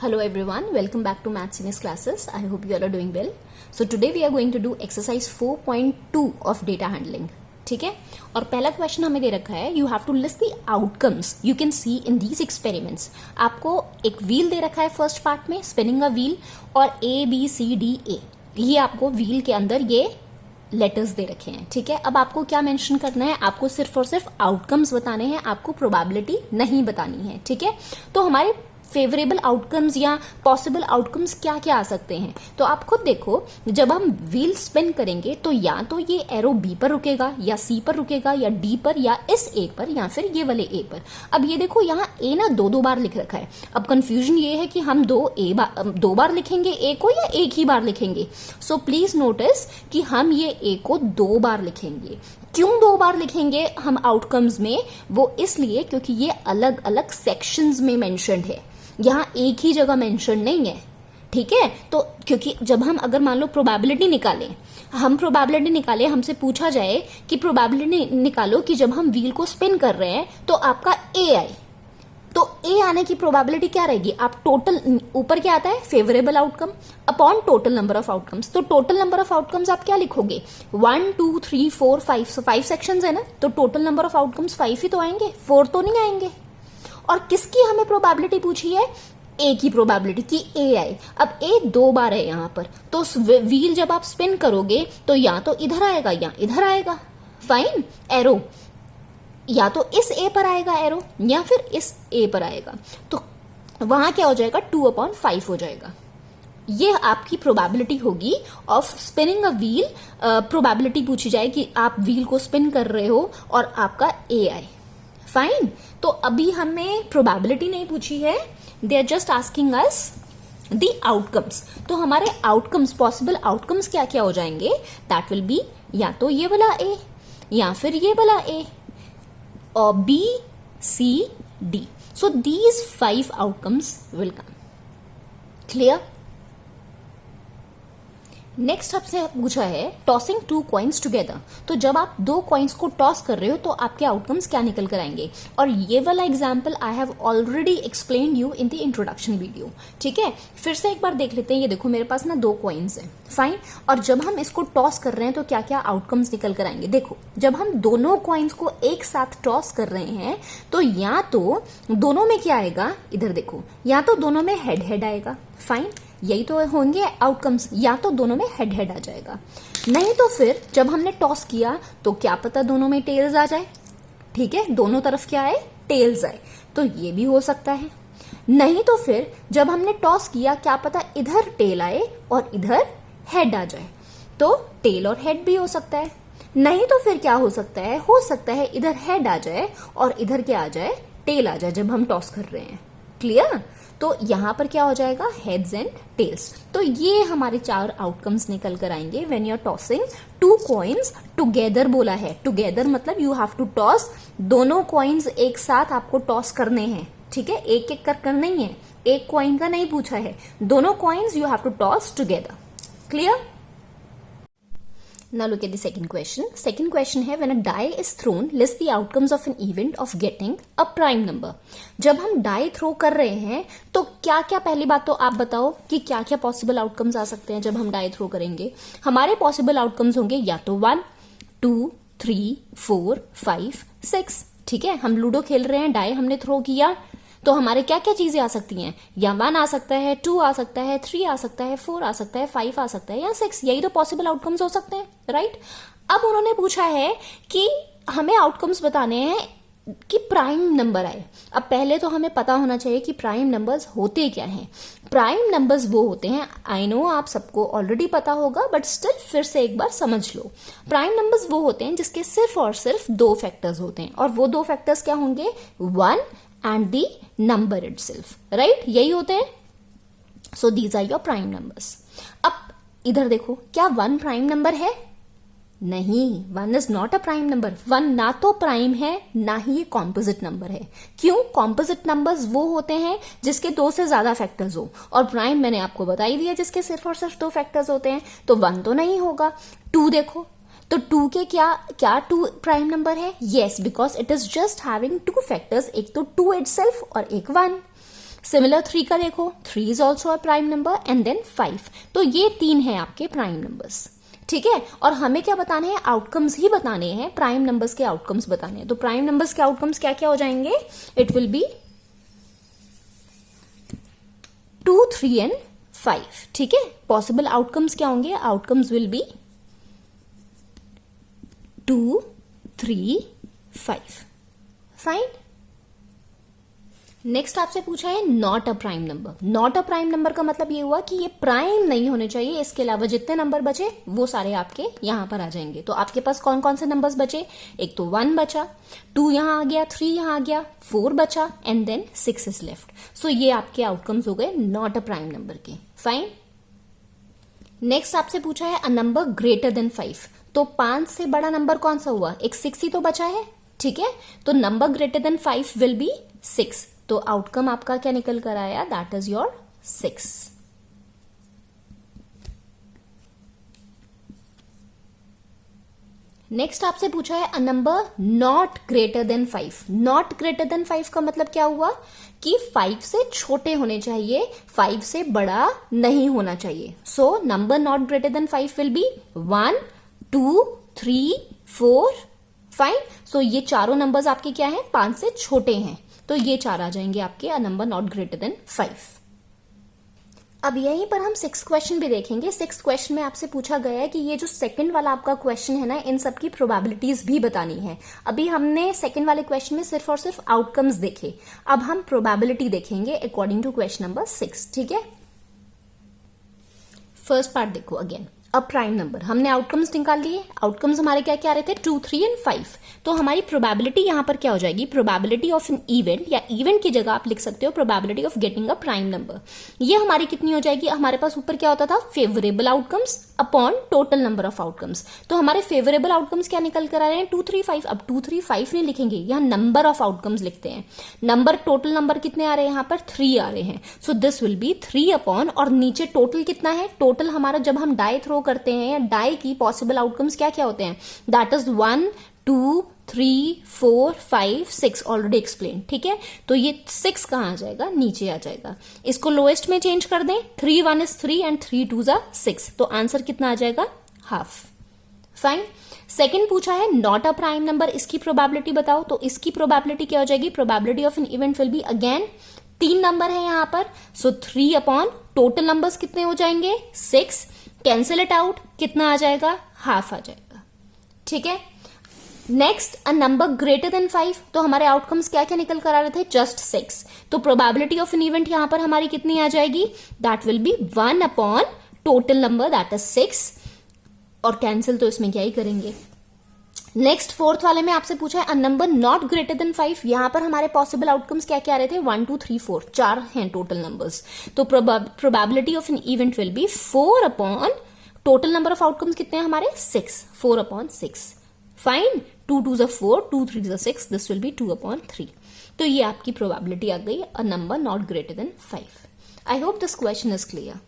Hello everyone, welcome back to Maths in His classes. I hope you all are doing well. So today we are going to do exercise 4.2 of data handling. ठीक है, और पहला question हमें दे रखा है, you have to list the outcomes you can see in these experiments. आपको एक व्हील दे रखा है फर्स्ट पार्ट में, स्पिनिंग अ व्हील, और ABCDA, ये आपको व्हील के अंदर ये लेटर्स दे रखे हैं. ठीक है, अब आपको क्या मेंशन करना है, आपको सिर्फ और सिर्फ आउटकम्स बताने हैं, आपको प्रोबेबिलिटी नहीं बतानी है. ठीक है, तो हमारे फेवरेबल आउटकम्स या पॉसिबल आउटकम्स क्या क्या आ सकते हैं, तो आप खुद देखो. जब हम व्हील स्पिन करेंगे तो या तो ये एरो बी पर रुकेगा, या सी पर रुकेगा, या डी पर, या इस ए पर, या फिर ये वाले ए पर. अब ये देखो यहाँ ए ना दो बार लिख रखा है. अब कंफ्यूजन ये है कि हम दो बार लिखेंगे ए को या एक ही बार लिखेंगे. सो प्लीज नोटिस कि हम ये ए को 2 बार लिखेंगे. क्यों 2 बार लिखेंगे हम आउटकम्स में, वो इसलिए क्योंकि ये अलग अलग सेक्शंस में मेंशन्ड है, यहाँ एक ही जगह मेंशन नहीं है. ठीक है, तो क्योंकि जब हम अगर मान लो प्रोबेबिलिटी निकालें, हमसे पूछा जाए कि प्रोबेबिलिटी निकालो कि जब हम व्हील को स्पिन कर रहे हैं तो आपका ए आए, तो ए आने की प्रोबेबिलिटी क्या रहेगी. आप टोटल ऊपर क्या आता है, favourable outcome upon total number of outcomes. तो टोटल नंबर ऑफ आउटकम्स आप क्या लिखोगे, 1 2 3 4 5. 5 सेक्शंस है ना, तो टोटल नंबर ऑफ आउटकम्स 5 ही तो आएंगे, 4 तो नहीं आएंगे. और किसकी हमें प्रोबेबिलिटी पूछी है, ए की प्रोबेबिलिटी कि ए आए. अब ए 2 बार है यहाँ पर, तो व्हील जब आप स्पिन करोगे तो या तो इधर आएगा या इधर आएगा. फाइन, एरो या तो इस ए पर आएगा एरो, या फिर इस ए पर आएगा. तो वहां क्या हो जाएगा, 2/5 हो जाएगा. ये आपकी प्रोबेबिलिटी होगी of spinning a wheel. Probability पूछी जाए कि आप व्हील को स्पिन कर रहे हो और आपका ए आए. फाइन, तो अभी हमें प्रोबेबिलिटी नहीं पूछी है, they are just asking us the outcomes. तो हमारे आउटकम्स, पॉसिबल आउटकम्स क्या क्या हो जाएंगे, दैट विल बी या तो ये वाला ए, या फिर ये वाला ए, और B C D. So these 5 outcomes will come. Clear. Next आपसे पूछा है टॉसिंग 2 कॉइन्स टुगेदर. तो जब आप 2 कॉइन्स को टॉस कर रहे हो तो आपके आउटकम्स क्या निकल कर आएंगे. और ये वाला example I have already explained you in the introduction video. ठीक है, फिर से एक बार देख लेते हैं. ये देखो मेरे पास ना 2 कॉइन्स हैं. फाइन, और जब हम इसको टॉस कर रहे हैं तो क्या क्या आउटकम्स निकल कर आएंगे. देखो, जब हम दोनों कॉइन्स को एक साथ टॉस कर रहे हैं तो या तो दोनों में क्या आएगा, इधर देखो, या तो दोनों में हेड हेड आएगा. फाइन, यही तो होंगे आउटकम्स, या तो दोनों में हेड हेड आ जाएगा. नहीं तो फिर जब हमने टॉस किया तो क्या पता दोनों में टेल्स आ जाए. ठीक है, दोनों तरफ क्या आए, टेल्स आए, तो ये भी हो सकता है. नहीं तो फिर जब हमने टॉस किया क्या पता इधर टेल आए और इधर हेड आ जाए, तो टेल और हेड भी हो सकता है. नहीं तो फिर क्या हो सकता है इधर हेड आ जाए और इधर क्या आ जाए, टेल आ जाए जब हम टॉस कर रहे हैं. क्लियर. तो यहां पर क्या हो जाएगा, हेड्स एंड टेल्स. तो ये हमारे 4 आउटकम्स निकल कर आएंगे when you are tossing 2 coins together. बोला है टुगेदर मतलब यू हैव टू टॉस, दोनों कॉइन्स एक साथ आपको टॉस करने हैं. ठीक है, एक एक कर नहीं है, एक कॉइन का नहीं पूछा है, दोनों coins you have to toss together. Clear. Now look at the second question. Second question है, when a die is thrown, list the outcomes of an event of getting a prime number. जब हम die throw कर रहे हैं तो क्या क्या, पहली बात तो आप बताओ कि क्या क्या पॉसिबल आउटकम्स आ सकते हैं जब हम die थ्रो करेंगे. हमारे पॉसिबल आउटकम्स होंगे या तो 1 2 3 4 5 6. ठीक है, हम लूडो खेल रहे हैं, die हमने थ्रो किया, तो हमारे क्या क्या चीजें आ सकती हैं, या 1 आ सकता है, 2 आ सकता है, 3 आ सकता है, 4 आ सकता है, 5 आ सकता है, या 6. यही तो पॉसिबल आउटकम्स हो सकते हैं. राइट. अब उन्होंने पूछा है कि हमें आउटकम्स बताने हैं कि प्राइम नंबर आए. अब पहले तो हमें पता होना चाहिए कि प्राइम नंबर्स होते क्या हैं. प्राइम नंबर्स वो होते हैं, आई नो आप सबको ऑलरेडी पता होगा, बट स्टिल फिर से एक बार समझ लो. प्राइम नंबर्स वो होते हैं जिसके सिर्फ और सिर्फ 2 फैक्टर्स होते हैं, और वो 2 फैक्टर्स क्या होंगे, 1 and the number itself. right, यही होते हैं. so these are your prime numbers. अब इधर देखो, क्या 1 प्राइम नंबर है, नहीं, 1 is not a prime number. 1 ना तो प्राइम है ना ही ये कॉम्पोजिट नंबर है. क्यों, कॉम्पोजिट नंबर्स वो होते हैं जिसके 2 से ज्यादा फैक्टर्स हो, और प्राइम मैंने आपको बता ही दिया जिसके सिर्फ और सिर्फ 2 फैक्टर्स होते हैं. तो 1 तो नहीं होगा. 2 देखो, तो 2 के क्या 2 प्राइम नंबर है, yes, because it is just having 2 factors, एक तो 2 इटसेल्फ और एक 1. सिमिलर 3 का देखो, 3 is also a prime number and then 5। तो ये 3 है आपके प्राइम नंबर्स, ठीक है। और हमें क्या बताने हैं, आउटकम्स ही बताने हैं, प्राइम नंबर्स के आउटकम्स बताने हैं। तो प्राइम नंबर्स के आउटकम्स क्या क्या हो जाएंगे, इट विल बी 2, 3 एंड 5, ठीक है। पॉसिबल आउटकम्स क्या होंगे, outcomes will be 2, 3, 5, fine. Next आपसे पूछा है not a prime number. Not a prime number का मतलब ये हुआ कि ये प्राइम नहीं होने चाहिए, इसके अलावा जितने नंबर बचे वो सारे आपके यहां पर आ जाएंगे। तो आपके पास कौन कौन से नंबर्स बचे, एक तो 1 बचा, 2 यहां आ गया, 3 यहां आ गया, 4 बचा एंड देन 6 इज लेफ्ट। सो ये आपके आउटकम्स हो गए नॉट अ प्राइम नंबर के, फाइन। नेक्स्ट आपसे पूछा है अ नंबर ग्रेटर देन 5। तो 5 से बड़ा नंबर कौन सा हुआ, एक 6 ही तो बचा है, ठीक है। तो number greater than 5 will B 6। तो आउटकम आपका क्या निकल कर आया, दैट इज योर 6। नेक्स्ट आपसे पूछा है a number not greater than 5। Not greater than 5 का मतलब क्या हुआ कि 5 से छोटे होने चाहिए, 5 से बड़ा नहीं होना चाहिए। So number not greater than 5 will be 1, 2, 3, 4, fine. So ये चारों नंबर्स आपके क्या हैं, 5 से छोटे हैं, तो ये 4 आ जाएंगे आपके a number not greater than 5। अब यहीं पर हम 6th क्वेश्चन भी देखेंगे। 6th क्वेश्चन में आपसे पूछा गया है कि ये जो सेकंड वाला आपका क्वेश्चन है ना, इन सब की प्रोबेबिलिटीज भी बतानी है। अभी हमने सेकंड वाले क्वेश्चन में सिर्फ और सिर्फ आउटकम्स देखे, अब हम प्रोबेबिलिटी देखेंगे अकॉर्डिंग टू क्वेश्चन नंबर 6, ठीक है। फर्स्ट पार्ट देखो अगेन, अ प्राइम नंबर, हमने आउटकम्स निकाल लिए। आउटकम्स हमारे क्या क्या आ रहे थे, 2, 3 एंड 5। तो हमारी प्रोबेबिलिटी यहां पर क्या हो जाएगी, प्रोबेबिलिटी ऑफ एन इवेंट, या इवेंट की जगह आप लिख सकते हो probability of getting a prime number. ये हमारी कितनी हो जाएगी, हमारे पास ऊपर क्या होता था, favourable outcomes upon total number of outcomes. तो हमारे फेवरेबल आउटकम्स क्या निकल कर आ रहे हैं, 2, 3, 5। अब 2, 3, 5 नहीं लिखेंगे, यहाँ नंबर ऑफ आउटकम्स लिखते हैं। नंबर, टोटल नंबर कितने आ रहे हैं, यहाँ पर 3 आ रहे हैं। So this will be 3 upon, और नीचे टोटल कितना है, टोटल हमारा जब हम डाई थ्रो करते हैं, या डाई की पॉसिबल आउटकम्स क्या क्या होते हैं, दैट इज 1, 2, 3, 4, 5, 6, ऑलरेडी एक्सप्लेन, ठीक है। तो ये 6 कहां आ जाएगा, नीचे आ जाएगा। इसको लोएस्ट में चेंज कर दें, 3 1 इज 3 एंड 3 2 जा 6। तो आंसर कितना आ जाएगा, हाफ, फाइन। सेकंड पूछा है नॉट अ प्राइम नंबर, इसकी प्रोबेबिलिटी बताओ। तो इसकी प्रोबेबिलिटी क्या हो जाएगी, probability of an event will be again, 3 number है यहां पर, सो 3 अपॉन टोटल नंबर्स कितने हो जाएंगे, 6, कैंसिल इट आउट, कितना आ जाएगा, हाफ आ जाएगा, ठीक है। Next a number greater than 5। तो हमारे आउटकम्स क्या क्या निकल कर आ रहे थे, जस्ट 6। तो प्रोबेबिलिटी ऑफ एन इवेंट यहां पर हमारी कितनी आ जाएगी, that will be 1 upon total number that is 6, और कैंसिल तो इसमें क्या ही करेंगे। नेक्स्ट फोर्थ वाले में आपसे पूछा है a number not greater than 5। यहां पर हमारे पॉसिबल आउटकम्स क्या क्या आ रहे थे, 1, 2, 3, 4, 4 हैं टोटल नंबर्स। तो probability of an event will be 4 upon total number of outcomes कितने हैं हमारे, 6, 4 upon 6, fine. 2 2 4, 2 3 6, this will be 2 upon 3। तो ये आपकी प्रोबेबिलिटी आ गई a number not greater than 5। I hope this question is clear.